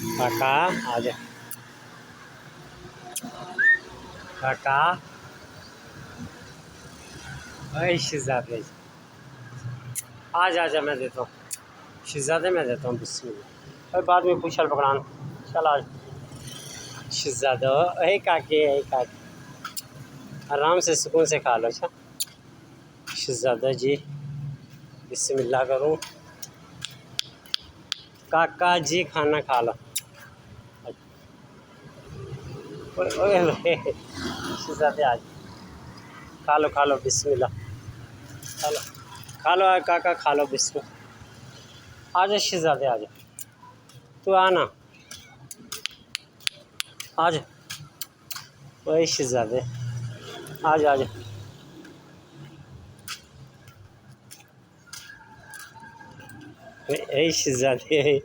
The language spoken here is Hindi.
काका आ जा। काका अरे शहजादे आ जा मैं देता हूँ। शहजादे मैं देता हूँ बिस्मिल्लाह। और बाद में पूछल पकड़ान। चल आज शहजादा। अरे काके अरे काके आराम से सुकून से खा लो। अच्छा शहजादा जी बिस्मिल्लाह करूँ। काका जी खाना खा लो। ओए ओए शहजादे आज खा लो बिस्मिल्लाह। खा लो काका खा लो बिस्मिल्लाह। आ जा शहजादे आ जा। तू आना आ जा। ओए शहजादे आ जा आ जा। ए शहजादे